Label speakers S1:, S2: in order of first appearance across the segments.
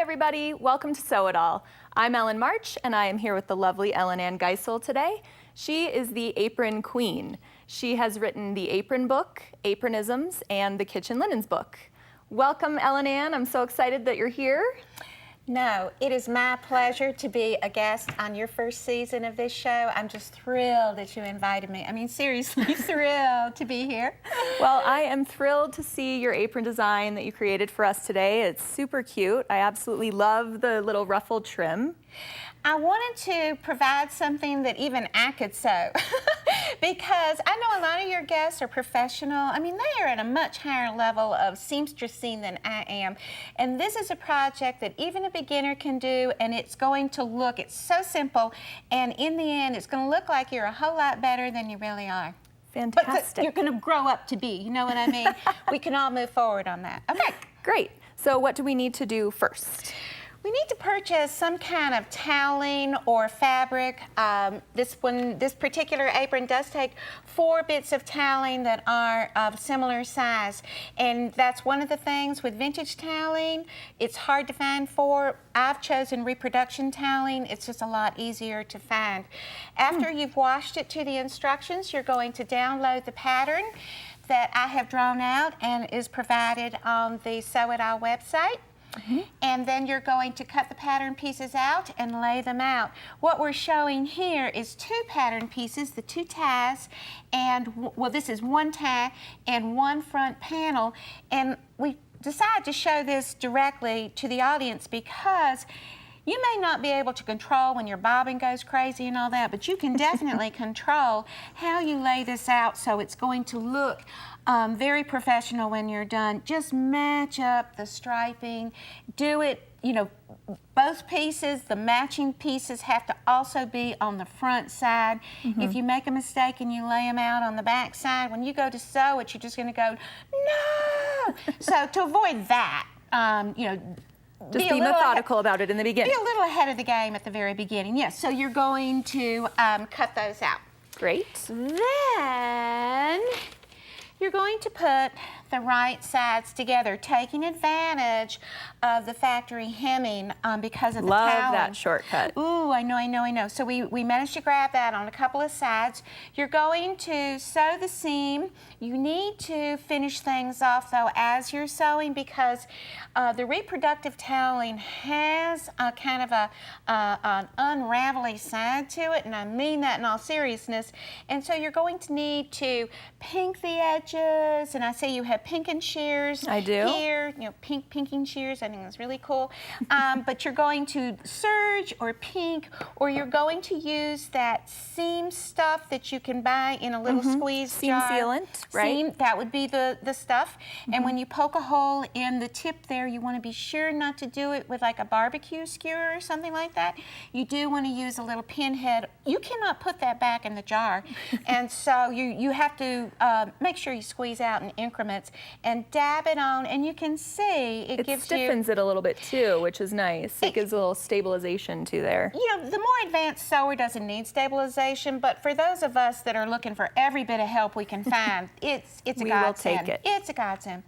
S1: everybody, welcome to Sew It All. I'm Ellen March, and I am here with the lovely EllynAnne Geisel today. She is the apron queen. She has written the Apron book, Apronisms, and the Kitchen Linens book. Welcome, EllynAnne. I'm so excited that you're here.
S2: No, it is my pleasure to be a guest on your first season of this show. I'm just thrilled that you invited me. I mean, seriously, thrilled to be here.
S1: Well, I am thrilled to see your apron design that you created for us today. It's super cute. I absolutely love the little ruffled trim.
S2: I wanted to provide something that even I could sew because I know a lot of your guests are professional. I mean, they are at a much higher level of seamstressing than I am. And this is a project that even a beginner can do, and it's going to look, it's so simple, and in the end, it's going to look like you're a whole lot better than you really are.
S1: Fantastic.
S2: But you're going to grow up to be, you know what I mean? We can all move forward on that. Okay.
S1: Great. So what do we need to do first?
S2: We need to purchase some kind of toweling or fabric. This particular apron does take 4 bits of toweling that are of similar size. And that's one of the things with vintage toweling. It's hard to find for. I've chosen reproduction toweling. It's just a lot easier to find. After you've washed it to the instructions, you're going to download the pattern that I have drawn out and is provided on the Sew It All website. And then you're going to cut the pattern pieces out and lay them out. What we're showing here is 2 pattern pieces, the 2 ties, and well, this is 1 tie and 1 front panel. And we decided to show this directly to the audience because you may not be able to control when your bobbin goes crazy and all that, but you can definitely control how you lay this out so it's going to look very professional when you're done. Just match up the striping. Do it, you know, both pieces, the matching pieces have to also be on the front side. If you make a mistake and you lay them out on the back side, when you go to sew it, you're just going to go, no! So to avoid that, you know,
S1: just be methodical about it in the beginning.
S2: Be a little ahead of the game at the very beginning. Yes, so you're going to cut those out.
S1: Great.
S2: Then you're going to put the right sides together, taking advantage of the factory hemming because of the
S1: Love
S2: toweling.
S1: that shortcut.
S2: Ooh, I know. So we managed to grab that on a couple of sides. You're going to sew the seam. You need to finish things off, though, as you're sewing because the reproductive toweling has a kind of an unravelly side to it, and I mean that in all seriousness. And so you're going to need to pink the edges, and I say you have pinking shears.
S1: I do.
S2: Here, you know, pinking shears. I think that's really cool. But you're going to serge or pink, or you're going to use that seam stuff that you can buy in a little squeeze
S1: seam
S2: jar.
S1: sealant, right?
S2: Seam, that would be the stuff. And when you poke a hole in the tip there, you want to be sure not to do it with like a barbecue skewer or something like that. You do want to use a little pinhead. You cannot put that back in the jar. And so you have to make sure you squeeze out in increments and dab it on, and you can see it gives
S1: stiffens it a little bit too, which is nice. It gives a little stabilization to there.
S2: You know, the more advanced sewer doesn't need stabilization, but for those of us that are looking for every bit of help we can find, it's a
S1: we
S2: godsend.
S1: will take it.
S2: It's a godsend.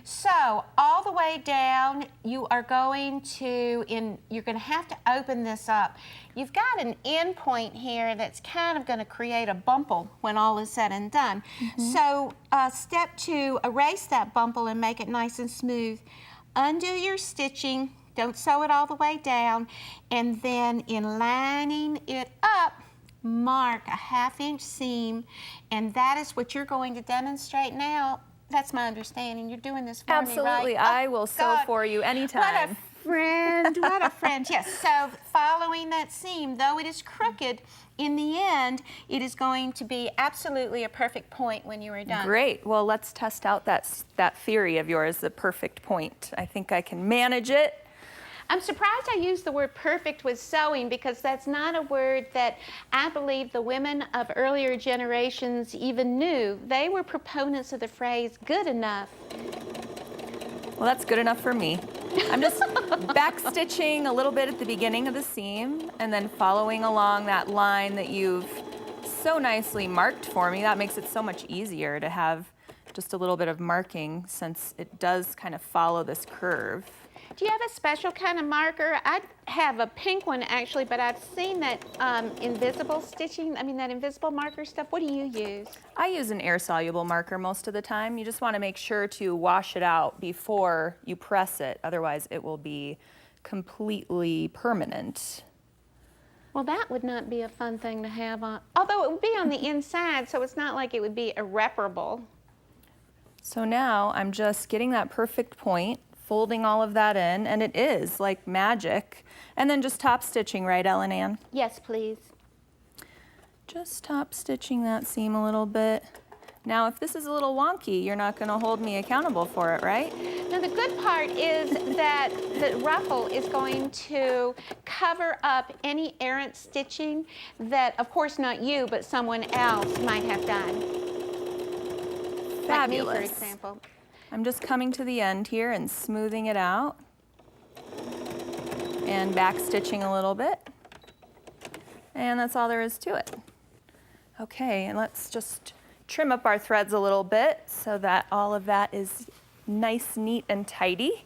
S2: So all the way down, you are going to you're going to have to open this up. You've got an end point here that's kind of going to create a bumple when all is said and done. So step 2, erase that bumple and make it nice and smooth. Undo your stitching, don't sew it all the way down, and then in lining it up, mark a 1/2 inch seam, and that is what you're going to demonstrate now. That's my understanding. You're doing this for
S1: Absolutely.
S2: me, right?
S1: I will sew for you anytime.
S2: What a friend, what a friend. Yes, so following that seam, though it is crooked, in the end, it is going to be absolutely a perfect point when you are done.
S1: Great. Well, let's test out that theory of yours, the perfect point. I think I can manage it.
S2: I'm surprised I used the word perfect with sewing because that's not a word that I believe the women of earlier generations even knew. They were proponents of the phrase good enough.
S1: Well, that's good enough for me. I'm just back stitching a little bit at the beginning of the seam and then following along that line that you've so nicely marked for me. That makes it so much easier to have just a little bit of marking since it does kind of follow this curve.
S2: Do you have a special kind of marker? I have a pink one actually, but I've seen that invisible stitching, that invisible marker stuff. What do you use?
S1: I use an air-soluble marker most of the time. You just want to make sure to wash it out before you press it, otherwise it will be completely permanent.
S2: Well, that would not be a fun thing to have on, although it would be on the inside, so it's not like it would be irreparable.
S1: So now I'm just getting that perfect point, folding all of that in, and it is like magic. And then just top stitching, right, EllynAnne?
S2: Yes, please.
S1: Just top stitching that seam a little bit. Now, if this is a little wonky, you're not going to hold me accountable for it, right?
S2: Now, the good part is that the ruffle is going to cover up any errant stitching that, of course, not you, but someone else might have done.
S1: Fabulous.
S2: Like me, for example.
S1: I'm just coming to the end here and smoothing it out and back stitching a little bit. And that's all there is to it. Okay, and let's just trim up our threads a little bit so that all of that is nice, neat, and tidy.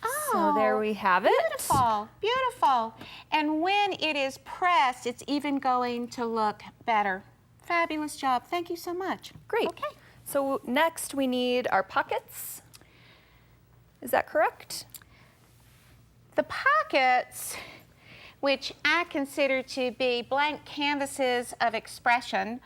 S2: Oh,
S1: so there we have it.
S2: Beautiful, beautiful. And when it is pressed, it's even going to look better. Fabulous job. Thank you so much.
S1: Great.
S2: Okay.
S1: So next we need our pockets. Is that correct?
S2: The pockets, which I consider to be blank canvases of expression.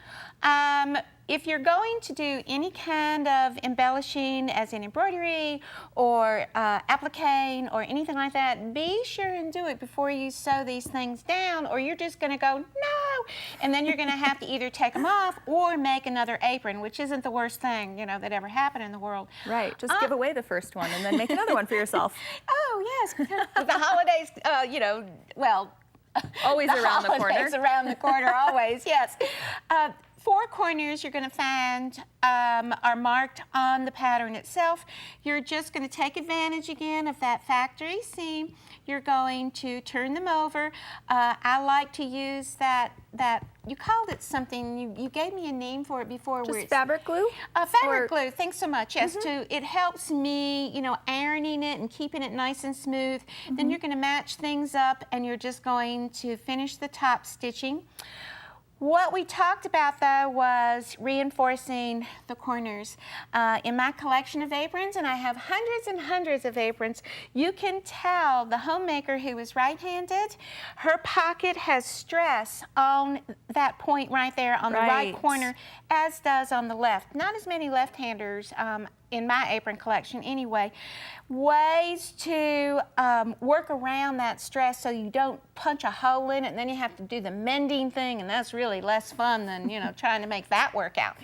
S2: If you're going to do any kind of embellishing, as in embroidery or applique or anything like that, be sure and do it before you sew these things down, or you're just going to go, no, and then you're going to have to either take them off or make another apron, which isn't the worst thing, that ever happened in the world.
S1: Right, just give away the first one and then make another one for yourself.
S2: Oh, yes, the holidays, well,
S1: always around the corner.
S2: Around the corner, always, yes. 4 corners you're going to find are marked on the pattern itself. You're just going to take advantage again of that factory seam. You're going to turn them over. I like to use that you called it something, you gave me a name for it before.
S1: Just fabric glue?
S2: Fabric glue, thanks so much. Yes, it helps me, ironing it and keeping it nice and smooth. Then you're going to match things up and you're just going to finish the top stitching. What we talked about, though, was reinforcing the corners. In my collection of aprons, and I have hundreds and hundreds of aprons, you can tell the homemaker who is right-handed, her pocket has stress on that point right there on the right corner, as does on the left. Not as many left-handers in my apron collection anyway. Ways to work around that stress so you don't punch a hole in it and then you have to do the mending thing, and that's really less fun than trying to make that work out.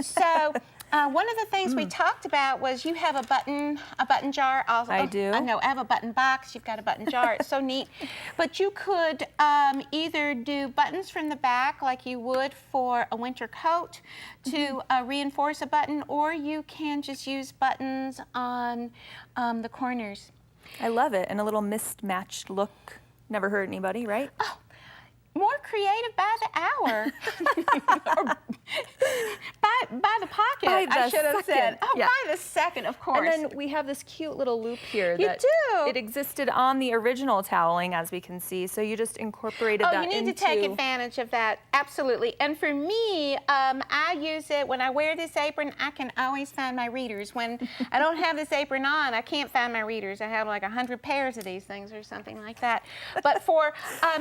S2: So one of the things we talked about was you have a button jar.
S1: I do.
S2: I know, I have a button box. You've got a button jar. It's so neat. But you could either do buttons from the back like you would for a winter coat to reinforce a button, or you can just use buttons on the corners.
S1: I love it, and a little mismatched look. Never hurt anybody, right?
S2: Oh, more creative by the hour. Or by the pocket, I should have said. Oh,
S1: yeah.
S2: By the second, of course.
S1: And then we have this cute little loop here.
S2: You do.
S1: It existed on the original toweling, as we can see, so you just incorporated that into...
S2: Oh, you need to take advantage of that, absolutely. And for me, I use it when I wear this apron. I can always find my readers. When I don't have this apron on, I can't find my readers. I have like 100 pairs of these things or something like that. But for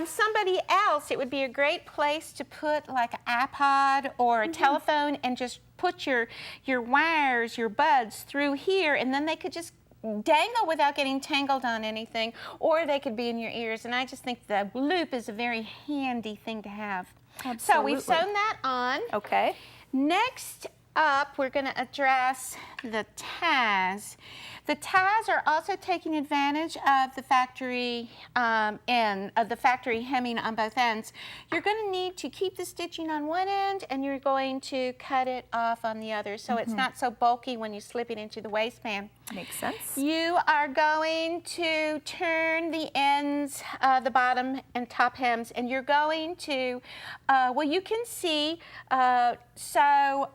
S2: somebody else, it would be a great place to put like an iPod or a telephone and just put your wires, your buds through here, and then they could just dangle without getting tangled on anything, or they could be in your ears. And I just think the loop is a very handy thing to have.
S1: Absolutely.
S2: So we've sewn that on.
S1: Okay.
S2: Next up, we're going to address the ties. The ties are also taking advantage of the factory hemming on both ends. You're going to need to keep the stitching on one end, and you're going to cut it off on the other, so it's not so bulky when you slip it into the waistband.
S1: Makes sense.
S2: You are going to turn the ends, the bottom and top hems, and you're going to, well, you can see, sew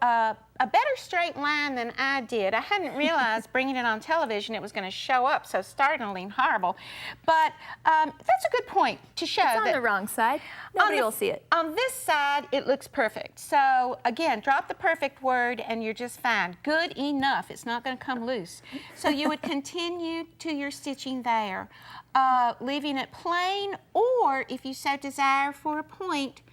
S2: a better straight line than I did. I hadn't realized bringing it on television it was going to show up so startlingly horrible. But that's a good point to show.
S1: It's on the wrong side. Nobody will see it.
S2: On this side, it looks perfect. So again, drop the perfect word and you're just fine. Good enough. It's not going to come loose. So you would continue to your stitching there, leaving it plain, or if you so desire for a point,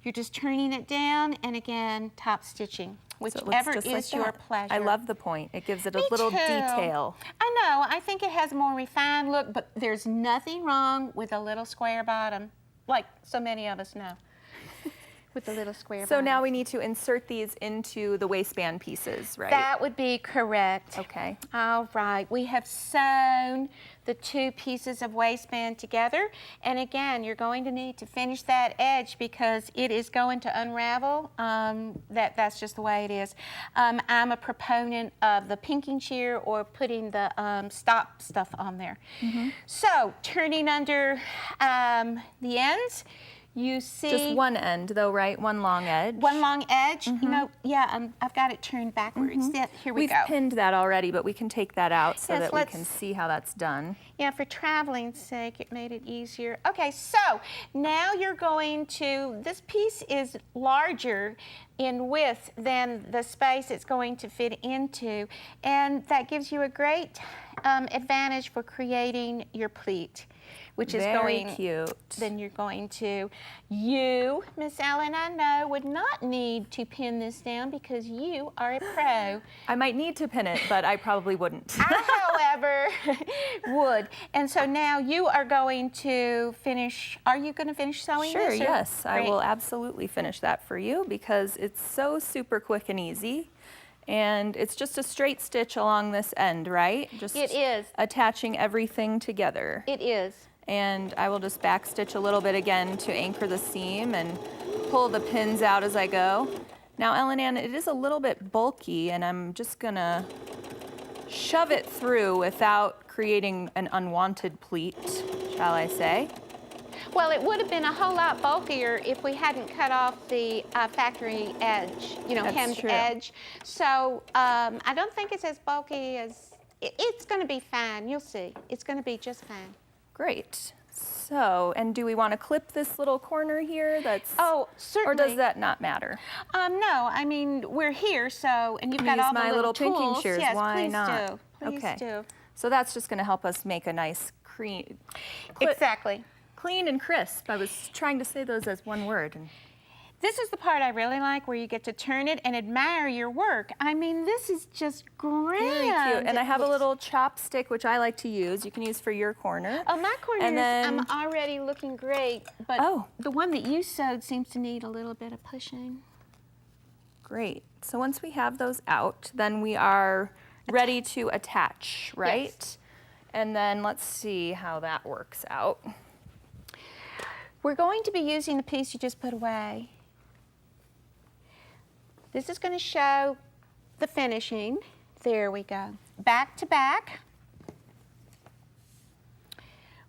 S2: you're just turning it down and again top stitching. Whichever is your pleasure.
S1: I love the point. It gives it a
S2: Me
S1: little
S2: too.
S1: detail.
S2: I know. I think it has a more refined look, but there's nothing wrong with a little square bottom, like so many of us know. With the little square
S1: So
S2: bottom.
S1: now we need to insert these into the waistband pieces, right?
S2: That would be correct.
S1: Okay.
S2: All right. We have sewn the two pieces of waistband together. And again, you're going to need to finish that edge because it is going to unravel. That's just the way it is. I'm a proponent of the pinking shear or putting the stop stuff on there. So turning under the ends, you see
S1: Just one end, though, right? One long edge.
S2: one long edge. You know, yeah, I've got it turned backwards. Here we
S1: We've
S2: go.
S1: pinned that already, but we can take that out so
S2: Yes,
S1: that we
S2: let's-
S1: can see how that's done.
S2: Yeah, for traveling's sake, it made it easier. Okay, so now you're going to, this piece is larger in width than the space it's going to fit into, and that gives you a great advantage for creating your pleat, which is
S1: Very
S2: going,
S1: cute.
S2: then you're going to, you, Miss Ellen, I know, would not need to pin this down because you are a pro.
S1: I might need to pin it, but I probably wouldn't.
S2: I, however, would. And so now you are going to finish, are you going to finish sewing
S1: Sure,
S2: this? or-
S1: yes. I
S2: Great.
S1: will absolutely finish that for you because it's so super quick and easy. And it's just a straight stitch along this end, right? Just
S2: It is.
S1: attaching everything together.
S2: It is.
S1: And I will just back stitch a little bit again to anchor the seam and pull the pins out as I go. Now, EllynAnne, it is a little bit bulky, and I'm just gonna shove it through without creating an unwanted pleat, shall I say.
S2: Well, it would have been a whole lot bulkier if we hadn't cut off the factory edge, you know,
S1: That's
S2: hemmed
S1: true.
S2: edge. So I don't think it's as bulky as, it's going to be fine. You'll see. It's going to be just fine.
S1: Great. So, and do we want to clip this little corner here? That's
S2: Oh, certainly.
S1: Or does that not matter?
S2: No, I mean, we're here, so, and you've got
S1: Use
S2: all the
S1: my little pinking
S2: tools.
S1: shears.
S2: Yes,
S1: Why
S2: please
S1: not?
S2: do. Please
S1: Okay.
S2: do.
S1: So that's just going to help us make a nice
S2: Exactly.
S1: clean and crisp. I was trying to say those as one word. And
S2: This is the part I really like, where you get to turn it and admire your work. I mean, this is just grand.
S1: very cute. And I have a
S2: It looks-
S1: little chopstick, which I like to use. You can use for your corner.
S2: Oh, my corner
S1: And then-
S2: is, I'm already looking great, but
S1: Oh.
S2: the one that you sewed seems to need a little bit of pushing.
S1: Great. So once we have those out, then we are ready to attach, right?
S2: Yes.
S1: And then let's see how that works out.
S2: We're going to be using the piece you just put away. This is going to show the finishing. There we go. Back to back.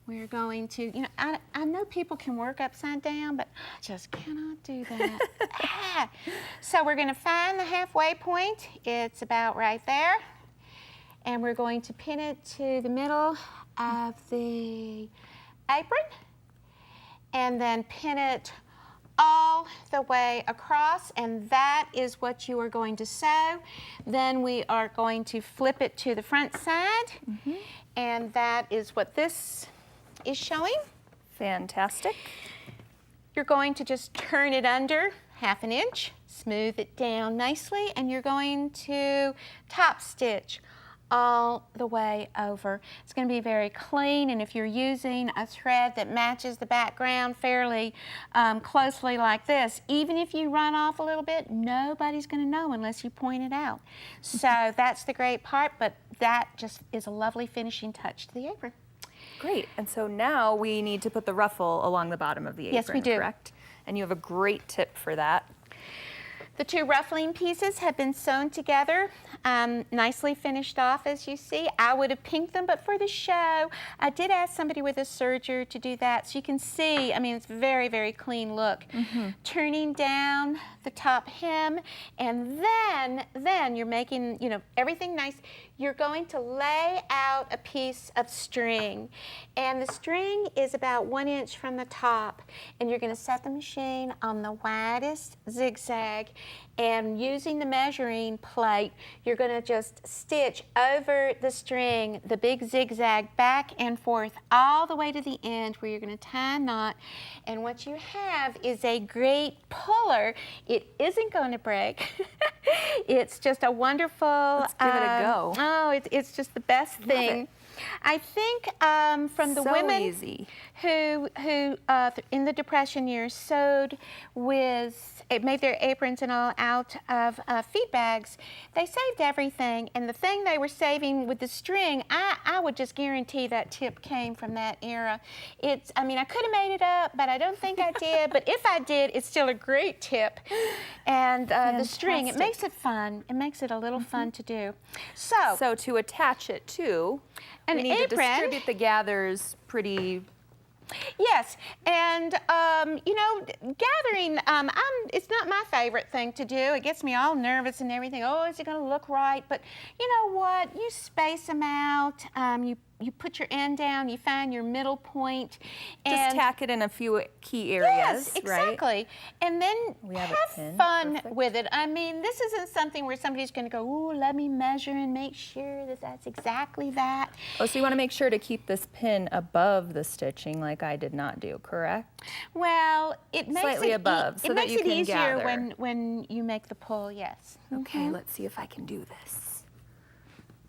S2: We're going to, you know, I know people can work upside down, but I just cannot do that. So we're going to find the halfway point. It's about right there. And we're going to pin it to the middle of the apron and then pin it all the way across, and that is what you are going to sew. Then we are going to flip it to the front side, and that is what this is showing.
S1: Fantastic.
S2: You're going to just turn it under 1/2 inch, smooth it down nicely, and you're going to top stitch all the way over. It's going to be very clean, and if you're using a thread that matches the background fairly closely like this, even if you run off a little bit, nobody's going to know unless you point it out. So that's the great part, but that just is a lovely finishing touch to the apron.
S1: Great. And so now we need to put the ruffle along the bottom of the apron,
S2: Yes, we do.
S1: correct? And you have a great tip for that.
S2: The two ruffling pieces have been sewn together, nicely finished off, as you see. I would have pinked them, but for the show, I did ask somebody with a serger to do that. So you can see, I mean, it's very, very clean look. Turning down the top hem, and then you're making, you know, everything nice. You're going to lay out a piece of string, and the string is about 1 inch from the top, and you're going to set the machine on the widest zigzag, and using the measuring plate, you're going to just stitch over the string the big zigzag back and forth all the way to the end where you're going to tie a knot, and what you have is a great puller. It isn't going to break. It's just a wonderful.
S1: Let's give it a go.
S2: Oh, it's just the best thing. I think from the women
S1: easy.
S2: who in the Depression years sewed with, it made their aprons and all out of feed bags, they saved everything, and the thing they were saving with the string, I would just guarantee that tip came from that era. It's, I mean, I could have made it up, but I don't think I did, but if I did, it's still a great tip. And the string, it makes it fun. It makes it a little fun to do.
S1: So to attach it to,
S2: an
S1: we need
S2: apron,
S1: to distribute the gathers pretty.
S2: Yes, and you know, gathering, it's not my favorite thing to do. It gets me all nervous and everything. Oh, is it going to look right? But you know what? You space them out. You put your end down. You find your middle point. And
S1: Just tack it in a few key areas,
S2: yes, exactly.
S1: right?
S2: And then
S1: We have
S2: have fun with it. I mean, this isn't something where somebody's going to go, ooh, let me measure and make sure that that's exactly that.
S1: Oh, so you want to make sure to keep this pin above the stitching like I did not do, correct?
S2: Well, it makes
S1: Slightly above, so that you can
S2: it easier
S1: gather.
S2: when you make the pull, yes.
S1: Okay, let's see if I can do this.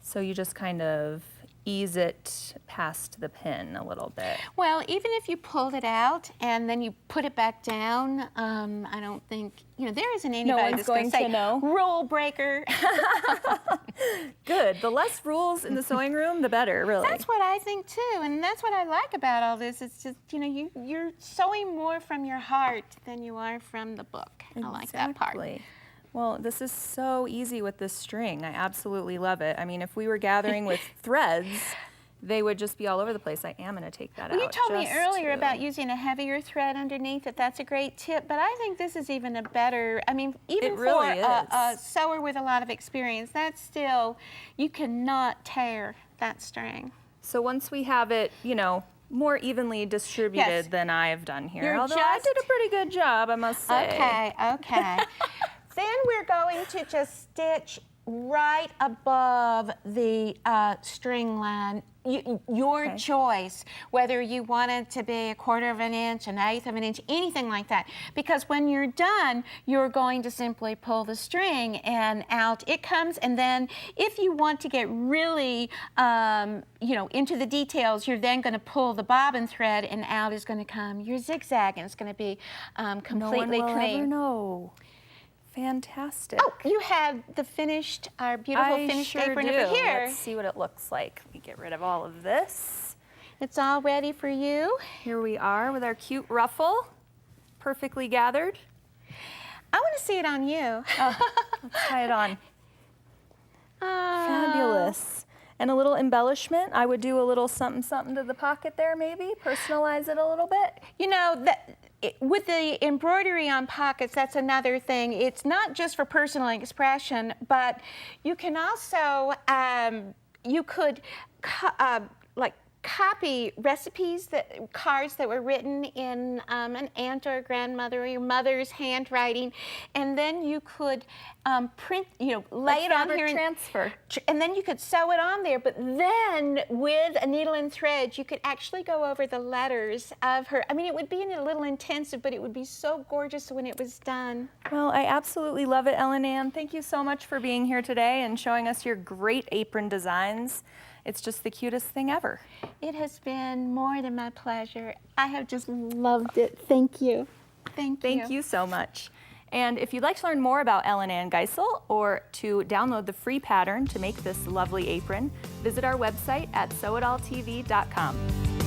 S1: So you just kind of ease it past the pin a little bit.
S2: Well, even if you pulled it out and then you put it back down, I don't think, you know, there isn't anybody
S1: one's
S2: that's going to say,
S1: know.
S2: rule breaker.
S1: Good. The less rules in the sewing room, the better, really.
S2: That's what I think too, and that's what I like about all this. It's just, you know, you're sewing more from your heart than you are from the book. I like that part.
S1: Exactly. Well, this is so easy with this string. I absolutely love it. I mean, if we were gathering with threads, they would just be all over the place. I am going to take that out.
S2: Well, you told me
S1: just
S2: earlier
S1: to-
S2: about using a heavier thread underneath, that's a great tip, but I think this is even a better, I mean, even
S1: It really
S2: for a
S1: is.
S2: sewer with a lot of experience, that's still, you cannot tear that string.
S1: So once we have it, you know, more evenly distributed
S2: Yes.
S1: than I've done here,
S2: You're
S1: although I
S2: just-
S1: did a pretty good job, I must say.
S2: Okay. Then we're going to just stitch right above the string line. Your choice, whether you want it to be 1/4 of an inch, 1/8 of an inch, anything like that. Because when you're done, you're going to simply pull the string and out it comes. And then if you want to get really, you know, into the details, you're then going to pull the bobbin thread and out is going to come your zigzag, and it's going to be completely
S1: no one will
S2: clean.
S1: ever know. Fantastic.
S2: Oh, you have the finished, our beautiful
S1: I
S2: finished
S1: sure
S2: apron
S1: do.
S2: over here.
S1: Let's see what it looks like. Let me get rid of all of this.
S2: It's all ready for you.
S1: Here we are with our cute ruffle, perfectly gathered.
S2: I want to see it on you.
S1: Let's try it on.
S2: Oh.
S1: Fabulous. And a little embellishment. I would do a little something something to the pocket there maybe, personalize it a little bit.
S2: You know, with the embroidery on pockets, that's another thing. It's not just for personal expression, but you can also, you could like copy recipes, cards that were written in an aunt or a grandmother or your mother's handwriting, and then you could print, you know, lay it on here.
S1: Transfer.
S2: And then you could sew it on there, but then with a needle and thread, you could actually go over the letters of her. I mean, it would be a little intensive, but it would be so gorgeous when it was done.
S1: Well, I absolutely love it, EllynAnne. Thank you so much for being here today and showing us your great apron designs. It's just the cutest thing ever.
S2: It has been more than my pleasure. I have just loved it. Thank you.
S1: Thank you so much. And if you'd like to learn more about EllynAnne Geisel or to download the free pattern to make this lovely apron, visit our website at sewitalltv.com.